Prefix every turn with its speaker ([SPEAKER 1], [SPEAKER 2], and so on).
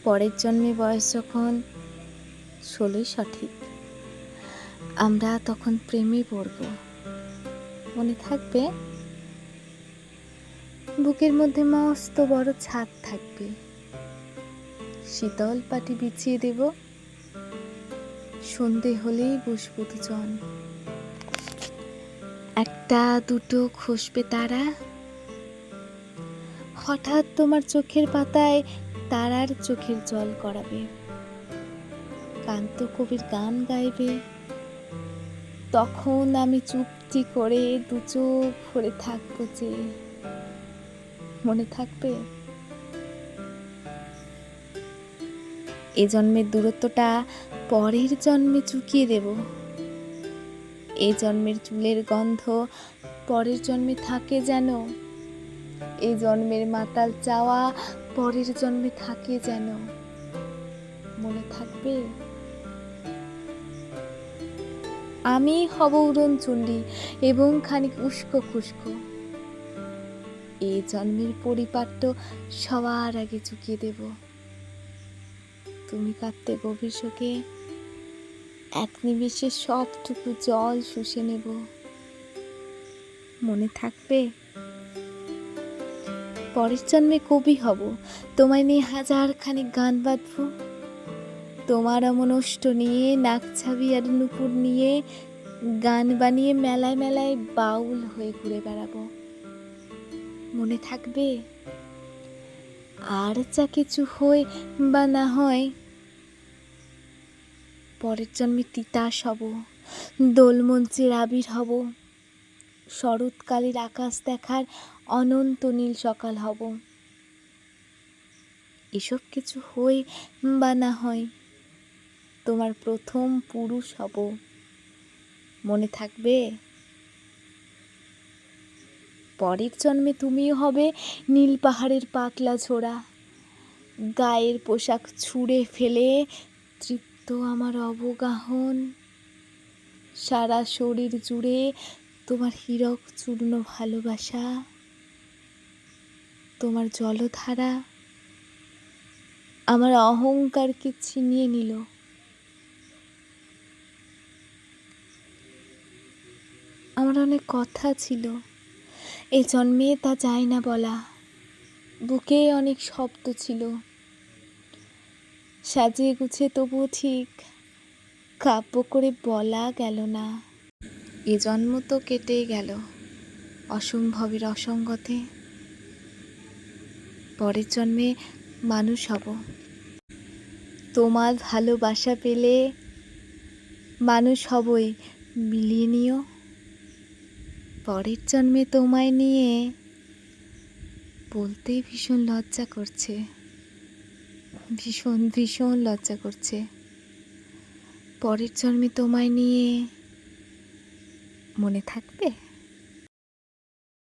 [SPEAKER 1] পরের জন্মে বয়স যখন 16ই সঠিক, আমরা তখন প্রেমে পড়ব। মনে থাকবে? বুকের মধ্যে মস্ত বড় ছাদ থাকবে, শীতল পাটি বিছিয়ে দেব, সন্ধে হলেই বসবো দুজন। একটা দুটো খসবে তারা, হঠাৎ তোমার চোখের পাতায় তারার চোখের জল গড়াবে, কান্ত কবির গান গাইবে। তখন আমি চুপটি করে দু চোখ ভরে থাকবো যে। মনে থাকবে? এ জন্মের দূরত্বটা পরের জন্মে চুকিয়ে দেব। এই জন্মের চুলের গন্ধ পরের জন্মে থাকে যেন, এই জন্মের মাতাল চাওয়া পরের জন্মে থাকে যেন। মনে থাকবে? আমি হব উড়নচণ্ডী এবং খানিক উস্কো খুস্কো। এই জন্মের পরিপাট্য সবার আগে চুকিয়ে দেব। তুমি কাঁদতে গভীর শোকে, এক নিমেষে সবটুকু জল শুষে নেব। মনে থাকবে? পরের জন্মে কবি হব, তোমায় নিয়ে হাজার খানিক গান বাঁধব। তোমার অমনষ্ট নিয়ে, নাকছাবি আর নুপুর নিয়ে গান বানিয়ে মেলায় মেলায় বাউল হয়ে ঘুরে বেড়াবো। মনে থাকবে? আর যা কিছু হয় বা না হয়, পরের জন্মে তিতাস হব, দোলমঞ্চের আবির হব, শরৎকালের আকাশ দেখার অনন্ত নীল সকাল হব। এসব কিছু হয় বা না হয়, তোমার প্রথম পুরুষ হব। মনে থাকবে? পরের জন্মে তুমিও হবে নীল পাহাড়ের পাতলা ছোড়া, গায়ের পোশাক ছুঁড়ে ফেলে তৃপ্ত আমার অবগাহন। সারা শরীর জুড়ে তোমার হীরক চূর্ণ ভালোবাসা, তোমার জলধারা আমার অহংকারকে ছিনিয়ে নিল। আমার অনেক কথা ছিল, এ জন্মে তা যায় না বলা। বুকে অনেক শব্দ ছিল, সাজিয়ে গুছিয়ে তবুও ঠিক কাব্য করে বলা গেল না। এ জন্ম তো কেটে গেল অসম্ভবের অসঙ্গতে। পরের জন্মে মানুষ হব, তোমার ভালোবাসা পেলে মানুষ হবই, মিলিয়ে নিও। পরের জন্মে তোমায় নিয়ে বলতে ভীষণ লজ্জা করছে, ভীষণ ভীষণ লজ্জা করছে। পরের জন্মে তোমায় নিয়ে, মনে থাকবে?